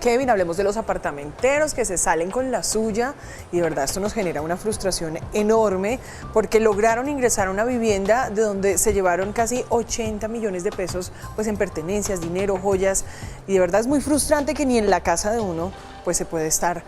Kevin, hablemos de los apartamenteros que se salen con la suya y de verdad esto nos genera una frustración enorme porque lograron ingresar a una vivienda de donde se llevaron casi 80 millones de pesos pues en pertenencias, dinero, joyas, y de verdad es muy frustrante que ni en la casa de uno pues se puede estar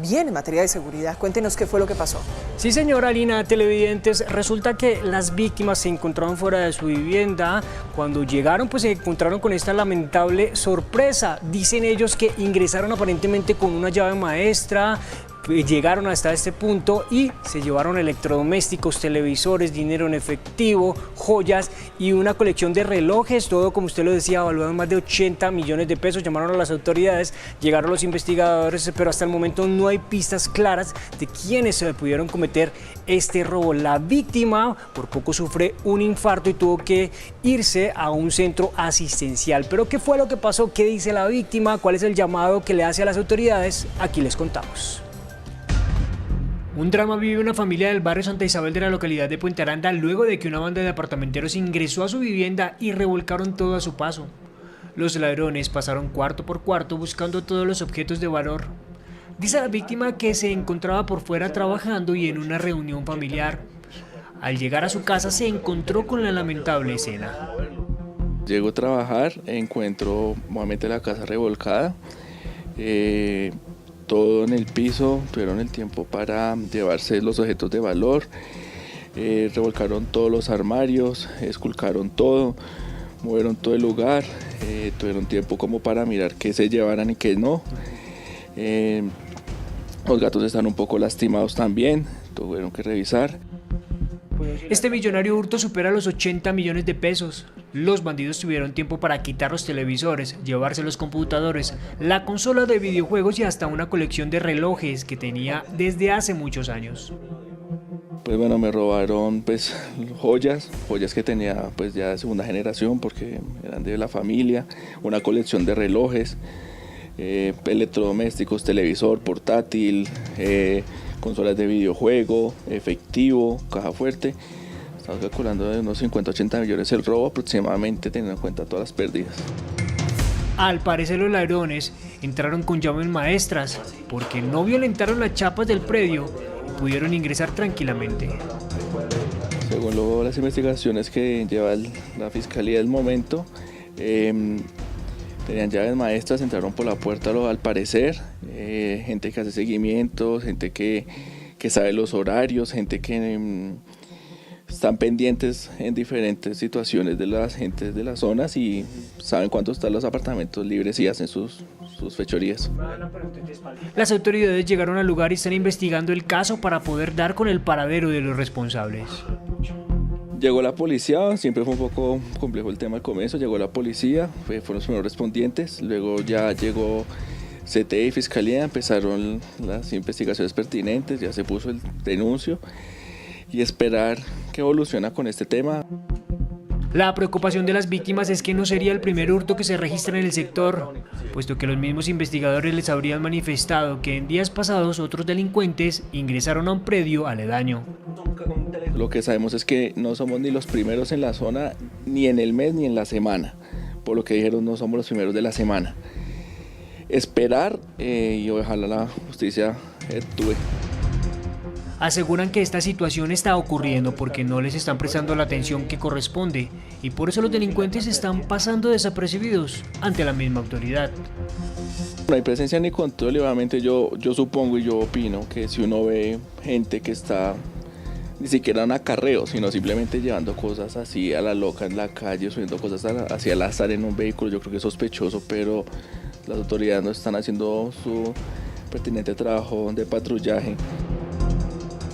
bien en materia de seguridad. Cuéntenos qué fue lo que pasó. Sí, señora Alina, televidentes, resulta que las víctimas se encontraban fuera de su vivienda. Cuando llegaron pues se encontraron con esta lamentable sorpresa. Dicen ellos que ingresaron aparentemente con una llave maestra, llegaron hasta este punto y se llevaron electrodomésticos, televisores, dinero en efectivo, joyas y una colección de relojes, todo como usted lo decía, valuado en más de 80 millones de pesos. Llamaron a las autoridades, llegaron los investigadores, pero hasta el momento no hay pistas claras de quiénes se pudieron cometer este robo. La víctima por poco sufre un infarto y tuvo que irse a un centro asistencial. Pero ¿qué fue lo que pasó? ¿Qué dice la víctima? ¿Cuál es el llamado que le hace a las autoridades? Aquí les contamos. Un drama vive una familia del barrio Santa Isabel de la localidad de Puente Aranda luego de que una banda de apartamenteros ingresó a su vivienda y revolcaron todo a su paso. Los ladrones pasaron cuarto por cuarto buscando todos los objetos de valor. Dice la víctima que se encontraba por fuera trabajando y en una reunión familiar. Al llegar a su casa se encontró con la lamentable escena. Llego a trabajar, encuentro nuevamente la casa revolcada. Todo en el piso, tuvieron el tiempo para llevarse los objetos de valor, revolcaron todos los armarios, esculcaron todo, movieron todo el lugar, tuvieron tiempo como para mirar qué se llevaran y qué no. Los gatos están un poco lastimados también, tuvieron que revisar. Este millonario hurto supera los 80 millones de pesos. Los bandidos tuvieron tiempo para quitar los televisores, llevarse los computadores, la consola de videojuegos y hasta una colección de relojes que tenía desde hace muchos años. Pues bueno, me robaron pues joyas que tenía pues ya de segunda generación porque eran de la familia, una colección de relojes, electrodomésticos, televisor, portátil, consolas de videojuego, efectivo, caja fuerte. Estamos calculando de unos 50-80 millones el robo aproximadamente, teniendo en cuenta todas las pérdidas. Al parecer los ladrones entraron con llaves maestras porque no violentaron las chapas del predio y pudieron ingresar tranquilamente. Según luego las investigaciones que lleva la fiscalía del momento, tenían llaves maestras, entraron por la puerta al parecer, gente que hace seguimientos, gente que sabe los horarios, gente que están pendientes en diferentes situaciones de las gentes de las zonas y saben cuánto están los apartamentos libres y hacen sus fechorías. Las autoridades llegaron al lugar y están investigando el caso para poder dar con el paradero de los responsables. Llegó la policía, siempre fue un poco complejo el tema al comienzo, llegó la policía, fueron los primeros respondientes, luego ya llegó CTI y Fiscalía, empezaron las investigaciones pertinentes, ya se puso el denuncio y esperar que evoluciona con este tema. La preocupación de las víctimas es que no sería el primer hurto que se registra en el sector, puesto que los mismos investigadores les habrían manifestado que en días pasados otros delincuentes ingresaron a un predio aledaño. Lo que sabemos es que no somos ni los primeros en la zona, ni en el mes ni en la semana. Por lo que dijeron, no somos los primeros de la semana. Esperar y ojalá la justicia actúe. Aseguran que esta situación está ocurriendo porque no les están prestando la atención que corresponde y por eso los delincuentes están pasando desapercibidos ante la misma autoridad. No hay presencia ni control y obviamente yo supongo y yo opino que si uno ve gente que está ni siquiera en acarreo, sino simplemente llevando cosas así a la loca en la calle, subiendo cosas hacia el azar en un vehículo, yo creo que es sospechoso, pero las autoridades no están haciendo su pertinente trabajo de patrullaje.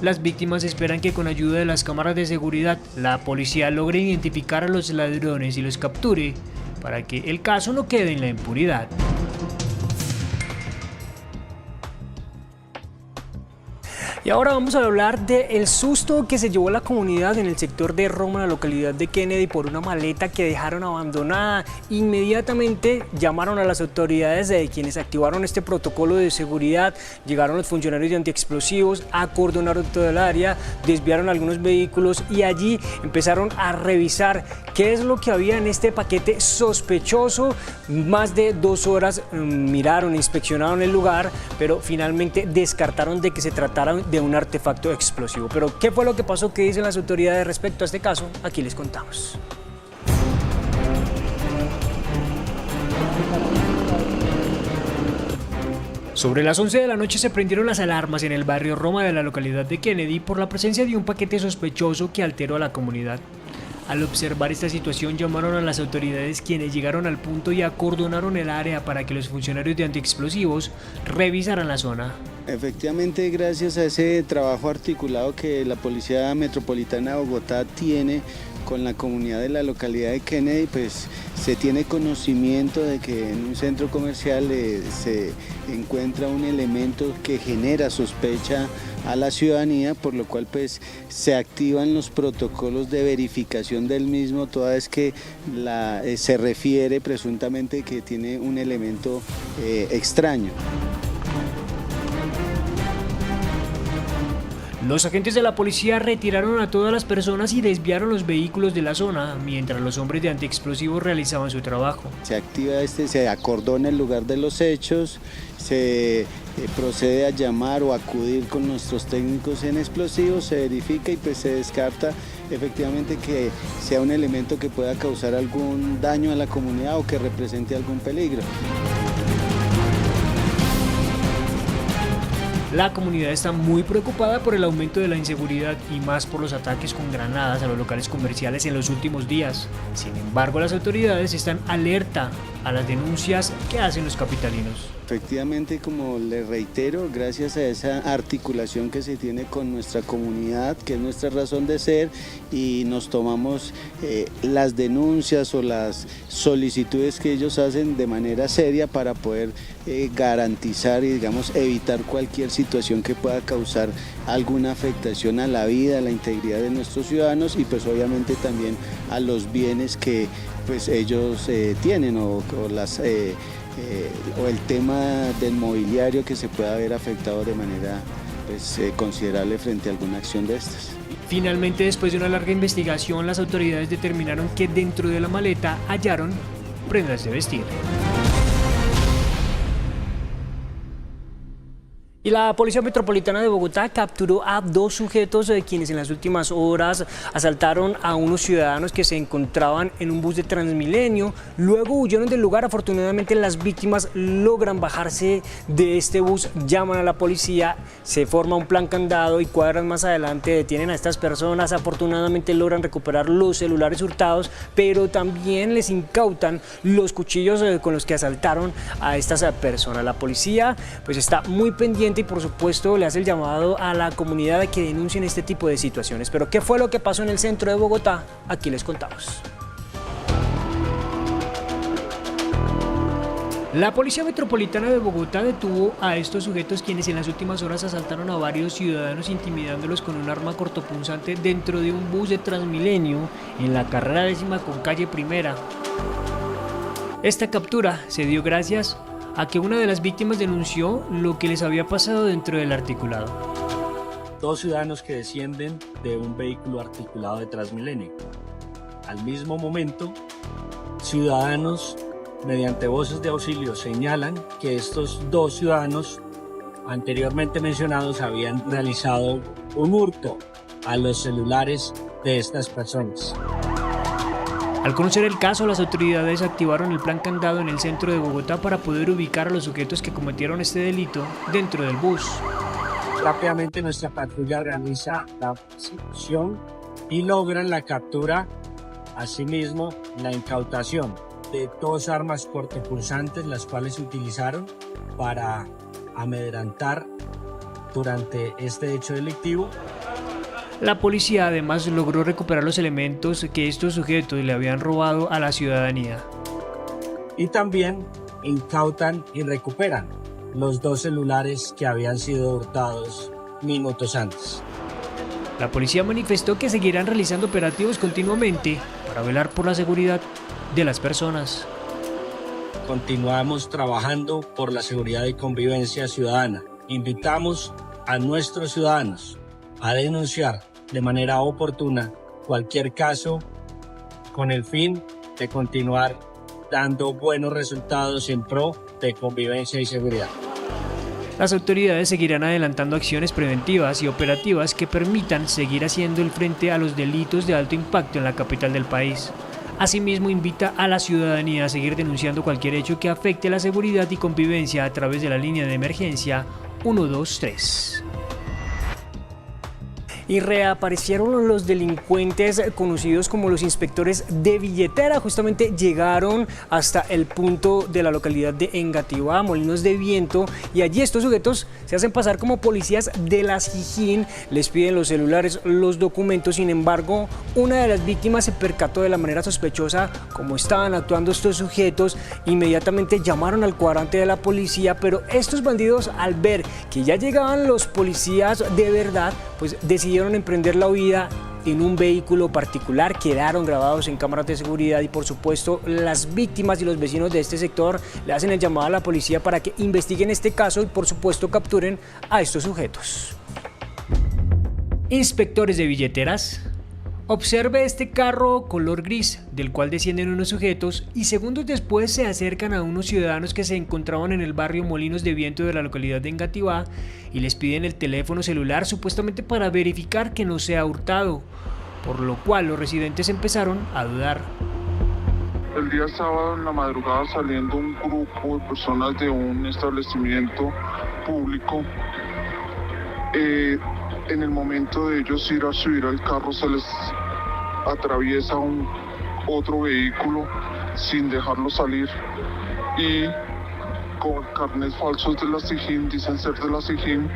Las víctimas esperan que con ayuda de las cámaras de seguridad la policía logre identificar a los ladrones y los capture para que el caso no quede en la impunidad. Y ahora vamos a hablar del susto que se llevó la comunidad en el sector de Roma, en la localidad de Kennedy, por una maleta que dejaron abandonada. Inmediatamente llamaron a las autoridades de quienes activaron este protocolo de seguridad. Llegaron los funcionarios de antiexplosivos, acordonaron toda el área, desviaron algunos vehículos y allí empezaron a revisar qué es lo que había en este paquete sospechoso. Más de 2 horas miraron, inspeccionaron el lugar, pero finalmente descartaron de que se tratara de un artefacto explosivo. Pero ¿qué fue lo que pasó? ¿Qué dicen las autoridades respecto a este caso? Aquí les contamos. Sobre las 11 de la noche se prendieron las alarmas en el barrio Roma de la localidad de Kennedy por la presencia de un paquete sospechoso que alteró a la comunidad. Al observar esta situación llamaron a las autoridades, quienes llegaron al punto y acordonaron el área para que los funcionarios de antiexplosivos revisaran la zona. Efectivamente, gracias a ese trabajo articulado que la Policía Metropolitana de Bogotá tiene con la comunidad de la localidad de Kennedy, pues se tiene conocimiento de que en un centro comercial se encuentra un elemento que genera sospecha a la ciudadanía, por lo cual pues se activan los protocolos de verificación del mismo, toda vez que se refiere presuntamente que tiene un elemento extraño. Los agentes de la policía retiraron a todas las personas y desviaron los vehículos de la zona, mientras los hombres de antiexplosivos realizaban su trabajo. Se activa se acordona el lugar de los hechos, se procede a llamar o acudir con nuestros técnicos en explosivos, se verifica y pues se descarta efectivamente que sea un elemento que pueda causar algún daño a la comunidad o que represente algún peligro. La comunidad está muy preocupada por el aumento de la inseguridad y más por los ataques con granadas a los locales comerciales en los últimos días. Sin embargo, las autoridades están alerta a las denuncias que hacen los capitalinos. Efectivamente, como les reitero, gracias a esa articulación que se tiene con nuestra comunidad, que es nuestra razón de ser, y nos tomamos las denuncias o las solicitudes que ellos hacen de manera seria para poder garantizar y digamos evitar cualquier situación que pueda causar alguna afectación a la vida, a la integridad de nuestros ciudadanos y pues obviamente también a los bienes que pues ellos tienen o el tema del mobiliario que se pueda ver afectado de manera pues, considerable frente a alguna acción de estas. Finalmente, después de una larga investigación, las autoridades determinaron que dentro de la maleta hallaron prendas de vestir. Y la Policía Metropolitana de Bogotá capturó a 2 sujetos de quienes en las últimas horas asaltaron a unos ciudadanos que se encontraban en un bus de Transmilenio. Luego huyeron del lugar. Afortunadamente las víctimas logran bajarse de este bus, llaman a la policía, se forma un plan candado y cuadras más adelante detienen a estas personas. Afortunadamente logran recuperar los celulares hurtados, pero también les incautan los cuchillos con los que asaltaron a estas personas. La policía pues está muy pendiente y por supuesto le hace el llamado a la comunidad a que denuncien este tipo de situaciones. Pero ¿qué fue lo que pasó en el centro de Bogotá? Aquí les contamos. La Policía Metropolitana de Bogotá detuvo a estos sujetos quienes en las últimas horas asaltaron a varios ciudadanos intimidándolos con un arma cortopunzante dentro de un bus de Transmilenio en la carrera 10ª con calle Primera. Esta captura se dio gracias a que una de las víctimas denunció lo que les había pasado dentro del articulado. 2 ciudadanos que descienden de un vehículo articulado de Transmilenio. Al mismo momento, ciudadanos mediante voces de auxilio señalan que estos 2 ciudadanos anteriormente mencionados habían realizado un hurto a los celulares de estas personas. Al conocer el caso, las autoridades activaron el plan candado en el centro de Bogotá para poder ubicar a los sujetos que cometieron este delito dentro del bus. Rápidamente nuestra patrulla realiza la persecución y logran la captura, asimismo la incautación de 2 armas cortopunzantes, las cuales se utilizaron para amedrentar durante este hecho delictivo. La policía además logró recuperar los elementos que estos sujetos le habían robado a la ciudadanía. Y también incautan y recuperan los 2 celulares que habían sido hurtados minutos antes. La policía manifestó que seguirán realizando operativos continuamente para velar por la seguridad de las personas. Continuamos trabajando por la seguridad y convivencia ciudadana. Invitamos a nuestros ciudadanos a denunciar de manera oportuna cualquier caso con el fin de continuar dando buenos resultados en pro de convivencia y seguridad. Las autoridades seguirán adelantando acciones preventivas y operativas que permitan seguir haciendo el frente a los delitos de alto impacto en la capital del país. Asimismo, invita a la ciudadanía a seguir denunciando cualquier hecho que afecte la seguridad y convivencia a través de la línea de emergencia 123. Y reaparecieron los delincuentes conocidos como los inspectores de billetera. Justamente llegaron hasta el punto de la localidad de Engativá, Molinos de Viento, y allí estos sujetos se hacen pasar como policías de la SIJÍN, les piden los celulares, los documentos. Sin embargo, una de las víctimas se percató de la manera sospechosa como estaban actuando estos sujetos, inmediatamente llamaron al cuadrante de la policía, pero estos bandidos, al ver que ya llegaban los policías de verdad, pues decidieron emprender la huida en un vehículo particular. Quedaron grabados en cámaras de seguridad y por supuesto las víctimas y los vecinos de este sector le hacen el llamado a la policía para que investiguen este caso y por supuesto capturen a estos sujetos. Inspectores de billeteras. Observe este carro color gris, del cual descienden unos sujetos y segundos después se acercan a unos ciudadanos que se encontraban en el barrio Molinos de Viento de la localidad de Engativá y les piden el teléfono celular supuestamente para verificar que no sea hurtado, por lo cual los residentes empezaron a dudar. El día sábado en la madrugada, saliendo un grupo de personas de un establecimiento público, en el momento de ellos ir a subir al carro se les atraviesa otro vehículo sin dejarlo salir y con carnets falsos de la SIJÍN, dicen ser de la SIJÍN,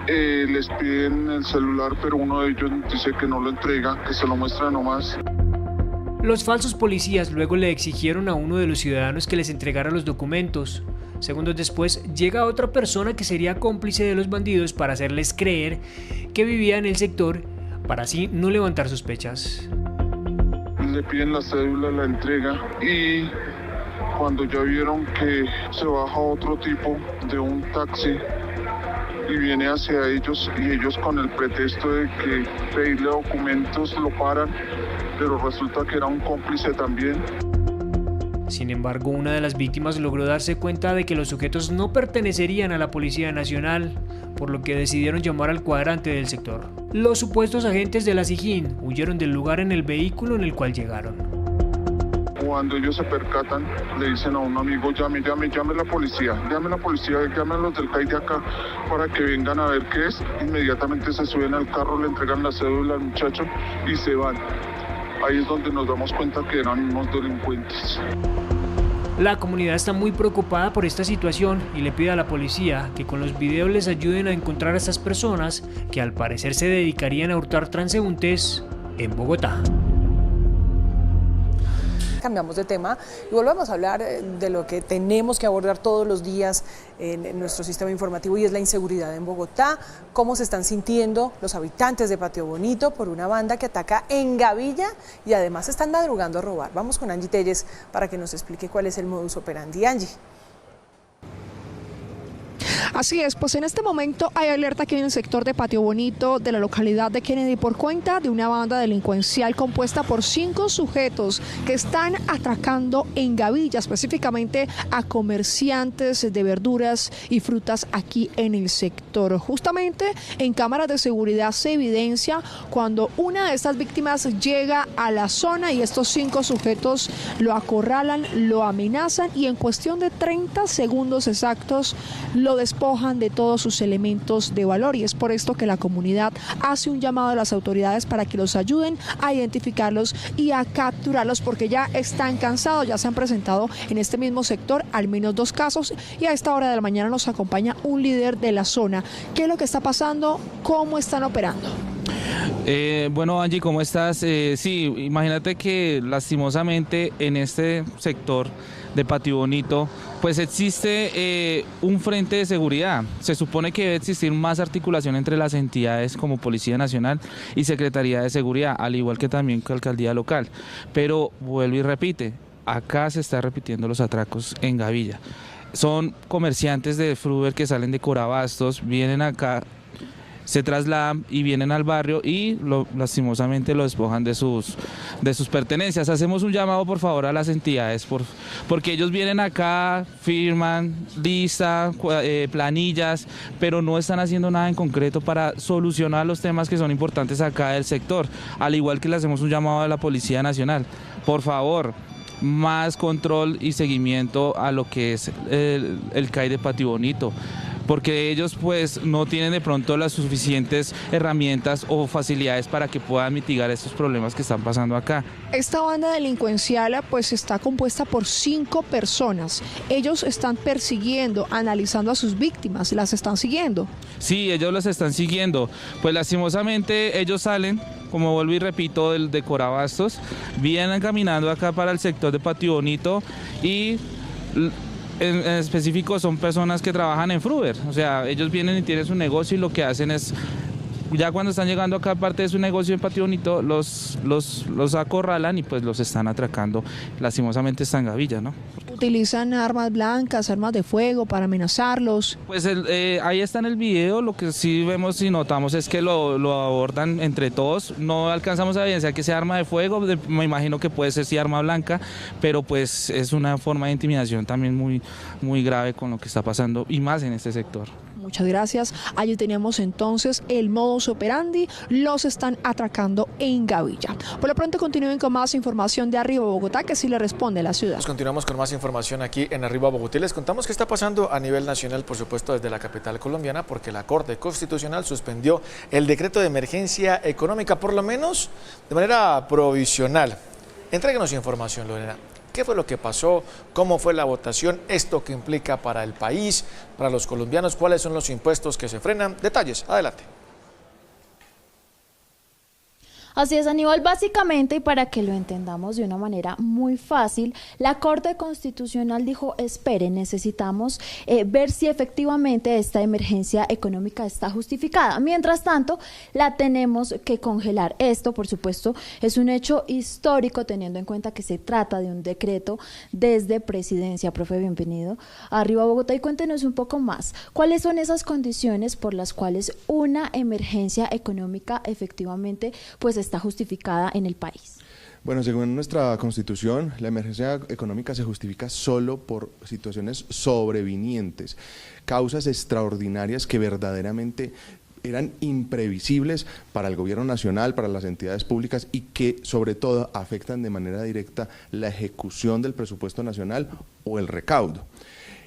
les piden el celular, pero uno de ellos dice que no lo entrega, que se lo muestra nomás. Los falsos policías luego le exigieron a uno de los ciudadanos que les entregara los documentos. Segundos después llega otra persona que sería cómplice de los bandidos para hacerles creer que vivía en el sector para así no levantar sospechas. Le piden la cédula, la entrega y cuando ya vieron que se baja otro tipo de un taxi y viene hacia ellos y ellos con el pretexto de que pedirle documentos lo paran, pero resulta que era un cómplice también. Sin embargo, una de las víctimas logró darse cuenta de que los sujetos no pertenecerían a la Policía Nacional, por lo que decidieron llamar al cuadrante del sector. Los supuestos agentes de la SIJÍN huyeron del lugar en el vehículo en el cual llegaron. Cuando ellos se percatan, le dicen a un amigo, llame a la policía, llame a los del CAI de acá para que vengan a ver qué es. Inmediatamente se suben al carro, le entregan la cédula al muchacho y se van. Ahí es donde nos damos cuenta que eran unos delincuentes. La comunidad está muy preocupada por esta situación y le pide a la policía que con los videos les ayuden a encontrar a estas personas que al parecer se dedicarían a hurtar transeúntes en Bogotá. Cambiamos de tema y volvemos a hablar de lo que tenemos que abordar todos los días en nuestro sistema informativo y es la inseguridad en Bogotá. Cómo se están sintiendo los habitantes de Patio Bonito por una banda que ataca en Gavilla y además están madrugando a robar. Vamos con Angie Telles para que nos explique cuál es el modus operandi. Angie. Así es, pues en este momento hay alerta aquí en el sector de Patio Bonito de la localidad de Kennedy por cuenta de una banda delincuencial compuesta por 5 sujetos que están atracando en Gavilla, específicamente a comerciantes de verduras y frutas aquí en el sector. Justamente en cámaras de seguridad se evidencia cuando una de estas víctimas llega a la zona y estos 5 sujetos lo acorralan, lo amenazan y en cuestión de 30 segundos exactos lo despojan de todos sus elementos de valor y es por esto que la comunidad hace un llamado a las autoridades para que los ayuden a identificarlos y a capturarlos porque ya están cansados, ya se han presentado en este mismo sector al menos 2 casos y a esta hora de la mañana nos acompaña un líder de la zona. ¿Qué es lo que está pasando? ¿Cómo están operando? Bueno, Angie, ¿cómo estás? Sí, imagínate que lastimosamente en este sector de Patio Bonito, pues existe un frente de seguridad. Se supone que debe existir más articulación entre las entidades como Policía Nacional y Secretaría de Seguridad, al igual que también que Alcaldía Local. Pero vuelvo y repite, acá se están repitiendo los atracos en Gavilla. Son comerciantes de fruver que salen de Corabastos, vienen acá, se trasladan y vienen al barrio y lastimosamente lo despojan de sus pertenencias. Hacemos un llamado por favor a las entidades, porque ellos vienen acá, firman lista, planillas, pero no están haciendo nada en concreto para solucionar los temas que son importantes acá del sector, al igual que le hacemos un llamado a la Policía Nacional. Por favor, más control y seguimiento a lo que es el CAI de Patio Bonito, porque ellos pues no tienen de pronto las suficientes herramientas o facilidades para que puedan mitigar estos problemas que están pasando acá. Esta banda delincuencial pues está compuesta por 5 personas. Ellos están persiguiendo, analizando a sus víctimas, las están siguiendo. Sí, ellos las están siguiendo. Pues lastimosamente ellos salen, como vuelvo y repito, de Corabastos, vienen caminando acá para el sector de Patio Bonito y en específico son personas que trabajan en fruver, o sea, ellos vienen y tienen su negocio y lo que hacen es, ya cuando están llegando acá parte de su negocio en Patio Bonito, los acorralan y pues los están atracando, lastimosamente está en Gavilla, ¿no? Utilizan armas blancas, armas de fuego para amenazarlos. Pues ahí está en el video, lo que sí vemos y notamos es que lo abordan entre todos, no alcanzamos a evidenciar que sea arma de fuego, me imagino que puede ser sí arma blanca, pero pues es una forma de intimidación también muy grave con lo que está pasando y más en este sector. Muchas gracias. Allí tenemos entonces el modus operandi, los están atracando en Gavilla. Por lo pronto continúen con más información de Arriba Bogotá, que sí le responde la ciudad. Pues continuamos con más información aquí en Arriba Bogotá. Les contamos qué está pasando a nivel nacional, por supuesto desde la capital colombiana, porque la Corte Constitucional suspendió el decreto de emergencia económica, por lo menos de manera provisional. Entréguenos información, Lorena. ¿Qué fue lo que pasó? ¿Cómo fue la votación? ¿Esto qué implica para el país, para los colombianos? ¿Cuáles son los impuestos que se frenan? Detalles, adelante. Así es, Aníbal, básicamente, y para que lo entendamos de una manera muy fácil, la Corte Constitucional dijo, espere, necesitamos ver si efectivamente esta emergencia económica está justificada. Mientras tanto, la tenemos que congelar. Esto, por supuesto, es un hecho histórico, teniendo en cuenta que se trata de un decreto desde Presidencia. Profe, bienvenido a Arriba Bogotá, y cuéntenos un poco más. ¿Cuáles son esas condiciones por las cuales una emergencia económica efectivamente pues está justificada en el país? Bueno, según nuestra Constitución, la emergencia económica se justifica solo por situaciones sobrevinientes, causas extraordinarias que verdaderamente eran imprevisibles para el gobierno nacional, para las entidades públicas y que sobre todo afectan de manera directa la ejecución del presupuesto nacional o el recaudo.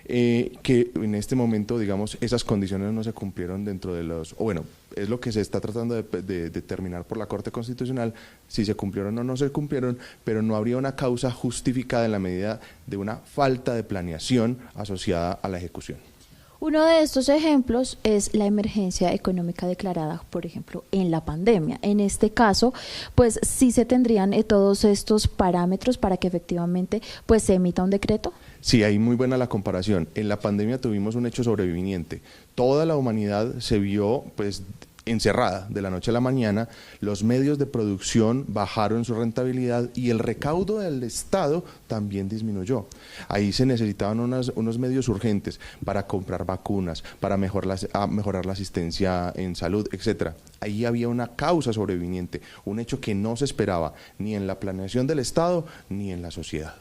Que en este momento, digamos, esas condiciones no se cumplieron dentro de los, o bueno, es lo que se está tratando de determinar por la Corte Constitucional, si se cumplieron o no se cumplieron, pero no habría una causa justificada en la medida de una falta de planeación asociada a la ejecución. Uno de estos ejemplos es la emergencia económica declarada, por ejemplo, en la pandemia. En este caso, pues sí se tendrían todos estos parámetros para que efectivamente pues se emita un decreto. Sí, ahí muy buena la comparación. En la pandemia tuvimos un hecho sobreviniente. Toda la humanidad se vio pues encerrada de la noche a la mañana, los medios de producción bajaron su rentabilidad y el recaudo del Estado también disminuyó. Ahí se necesitaban unos medios urgentes para comprar vacunas, para mejorar la asistencia en salud, etcétera. Ahí había una causa sobreviniente, un hecho que no se esperaba ni en la planeación del Estado ni en la sociedad.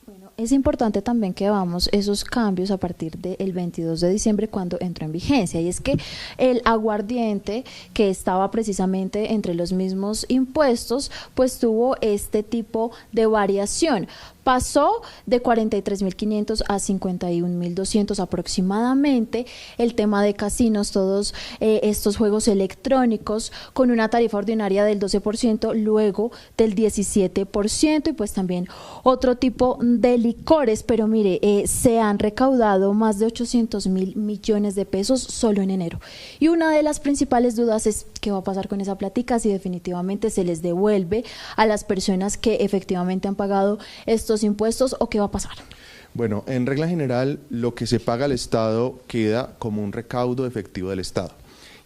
Bueno, es importante también que veamos esos cambios a partir del 22 de diciembre cuando entró en vigencia, y es que el aguardiente, que estaba precisamente entre los mismos impuestos, pues tuvo este tipo de variación. pasó de 43.500 a 51.200 aproximadamente. El tema de casinos, todos estos juegos electrónicos con una tarifa ordinaria del 12%, luego del 17%, y pues también otro tipo de licores, pero mire, se han recaudado más de 800.000 millones de pesos solo en enero. Y una de las principales dudas es qué va a pasar con esa plática, si definitivamente se les devuelve a las personas que efectivamente han pagado estos impuestos o qué va a pasar. Bueno, en regla general, lo que se paga al Estado queda como un recaudo efectivo del Estado.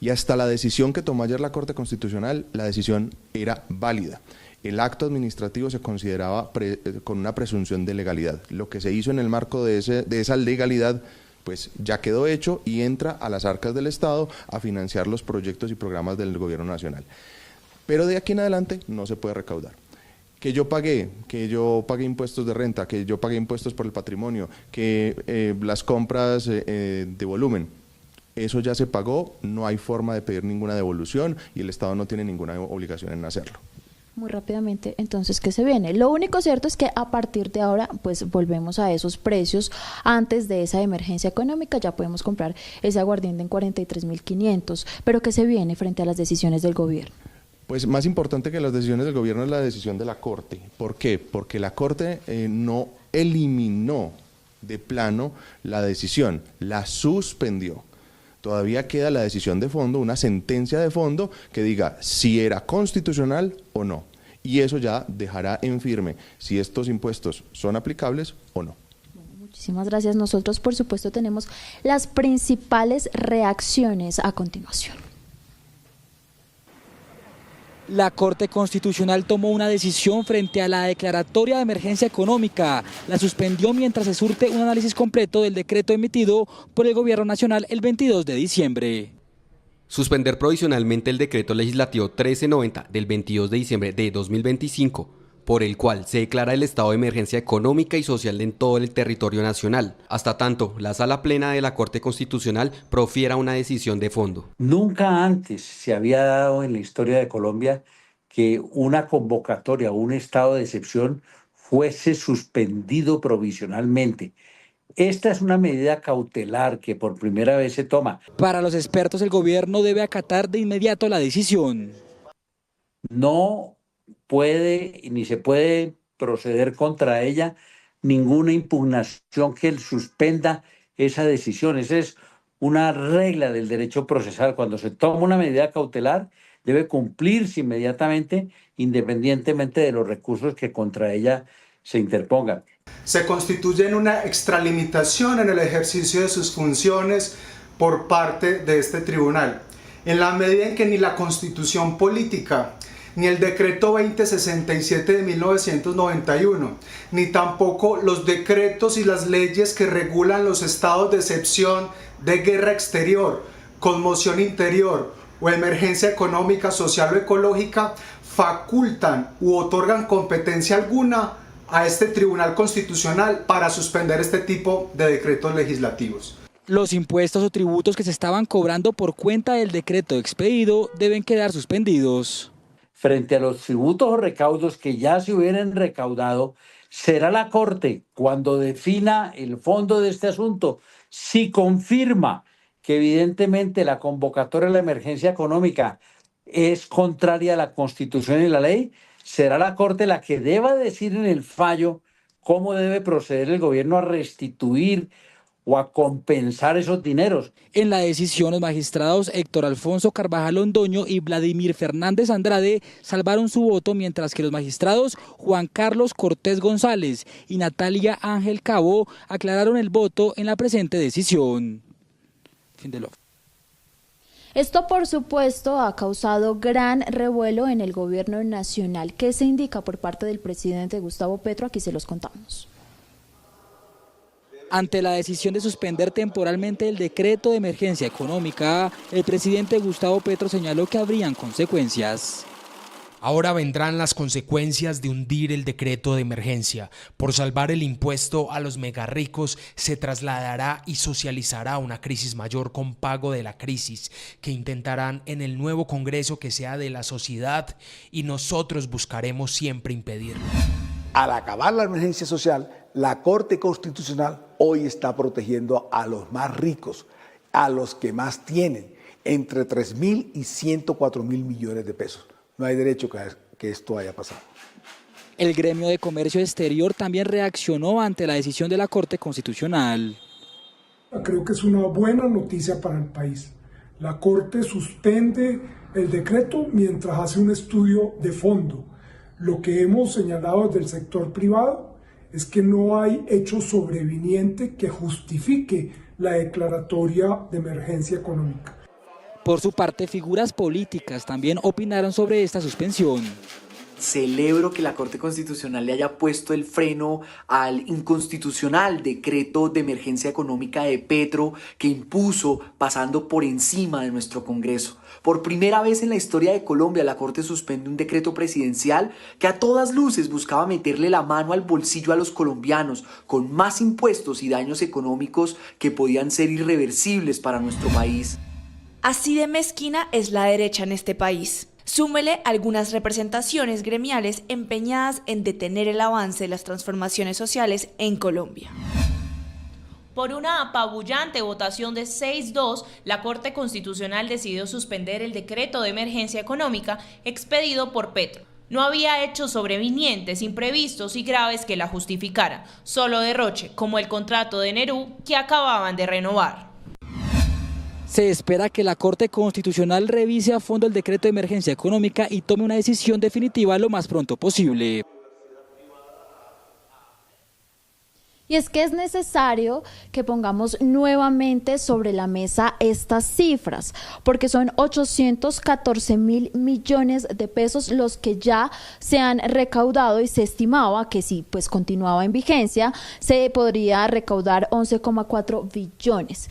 Y hasta la decisión que tomó ayer la Corte Constitucional, la decisión era válida. El acto administrativo se consideraba con una presunción de legalidad. Lo que se hizo en el marco de esa legalidad, pues ya quedó hecho y entra a las arcas del Estado a financiar los proyectos y programas del Gobierno Nacional. Pero de aquí en adelante no se puede recaudar. Que yo pagué impuestos de renta, que yo pagué impuestos por el patrimonio, que las compras de volumen, eso ya se pagó, no hay forma de pedir ninguna devolución y el Estado no tiene ninguna obligación en hacerlo. Muy rápidamente, entonces, ¿qué se viene? Lo único cierto es que a partir de ahora, pues volvemos a esos precios antes de esa emergencia económica, ya podemos comprar ese aguardiente en 43.500, pero ¿qué se viene frente a las decisiones del gobierno? Pues más importante que las decisiones del gobierno es la decisión de la Corte. ¿Por qué? Porque la Corte no eliminó de plano la decisión, la suspendió. Todavía queda la decisión de fondo, una sentencia de fondo que diga si era constitucional o no. Y eso ya dejará en firme si estos impuestos son aplicables o no. Muchísimas gracias. Nosotros, por supuesto, tenemos las principales reacciones a continuación. La Corte Constitucional tomó una decisión frente a la declaratoria de emergencia económica. La suspendió mientras se surte un análisis completo del decreto emitido por el Gobierno Nacional el 22 de diciembre. Suspender provisionalmente el decreto legislativo 1390 del 22 de diciembre de 2025, por el cual se declara el estado de emergencia económica y social en todo el territorio nacional, hasta tanto la Sala Plena de la Corte Constitucional profiera una decisión de fondo. Nunca antes se había dado en la historia de Colombia que una convocatoria o un estado de excepción fuese suspendido provisionalmente. Esta es una medida cautelar que por primera vez se toma. Para los expertos, el gobierno debe acatar de inmediato la decisión. No puede ni se puede proceder contra ella ninguna impugnación que suspenda esa decisión. Esa es una regla del derecho procesal. Cuando se toma una medida cautelar, debe cumplirse inmediatamente, independientemente de los recursos que contra ella se interpongan. Se constituye en una extralimitación en el ejercicio de sus funciones por parte de este tribunal, en la medida en que ni la Constitución Política, ni el decreto 2067 de 1991, ni tampoco los decretos y las leyes que regulan los estados de excepción de guerra exterior, conmoción interior o emergencia económica, social o ecológica facultan u otorgan competencia alguna a este Tribunal Constitucional para suspender este tipo de decretos legislativos. Los impuestos o tributos que se estaban cobrando por cuenta del decreto expedido deben quedar suspendidos. Frente a los tributos o recaudos que ya se hubieran recaudado, será la Corte cuando defina el fondo de este asunto. Si confirma que evidentemente la convocatoria de la emergencia económica es contraria a la Constitución y la ley, será la Corte la que deba decir en el fallo cómo debe proceder el gobierno a restituir o a compensar esos dineros. En la decisión, los magistrados Héctor Alfonso Carvajal Londoño y Vladimir Fernández Andrade salvaron su voto, mientras que los magistrados Juan Carlos Cortés González y Natalia Ángel Cabo aclararon el voto en la presente decisión. Fin de lo. Esto, por supuesto, ha causado gran revuelo en el gobierno nacional. ¿Qué se indica por parte del presidente Gustavo Petro? Aquí se los contamos. Ante la decisión de suspender temporalmente el decreto de emergencia económica, el presidente Gustavo Petro señaló que habrían consecuencias. Ahora vendrán las consecuencias de hundir el decreto de emergencia. Por salvar el impuesto a los megarricos se trasladará y socializará una crisis mayor con pago de la crisis, que intentarán en el nuevo Congreso que sea de la sociedad, y nosotros buscaremos siempre impedirlo. Al acabar la emergencia social, la Corte Constitucional hoy está protegiendo a los más ricos, a los que más tienen, entre 3.000 y 104.000 millones de pesos. No hay derecho que esto haya pasado. El gremio de comercio exterior también reaccionó ante la decisión de la Corte Constitucional. Creo que es una buena noticia para el país. La Corte suspende el decreto mientras hace un estudio de fondo. Lo que hemos señalado desde el sector privado es que no hay hecho sobreviniente que justifique la declaratoria de emergencia económica. Por su parte, figuras políticas también opinaron sobre esta suspensión. Celebro que la Corte Constitucional le haya puesto el freno al inconstitucional decreto de emergencia económica de Petro que impuso pasando por encima de nuestro Congreso. Por primera vez en la historia de Colombia, la Corte suspende un decreto presidencial que a todas luces buscaba meterle la mano al bolsillo a los colombianos con más impuestos y daños económicos que podían ser irreversibles para nuestro país. Así de mezquina es la derecha en este país. Súmele algunas representaciones gremiales empeñadas en detener el avance de las transformaciones sociales en Colombia. Por una apabullante votación de 6-2, la Corte Constitucional decidió suspender el decreto de emergencia económica expedido por Petro. No había hechos sobrevinientes, imprevistos y graves que la justificaran, solo derroche, como el contrato de Nerú que acababan de renovar. Se espera que la Corte Constitucional revise a fondo el decreto de emergencia económica y tome una decisión definitiva lo más pronto posible. Y es que es necesario que pongamos nuevamente sobre la mesa estas cifras, porque son 814.000 millones de pesos los que ya se han recaudado y se estimaba que si pues continuaba en vigencia se podría recaudar 11,4 billones.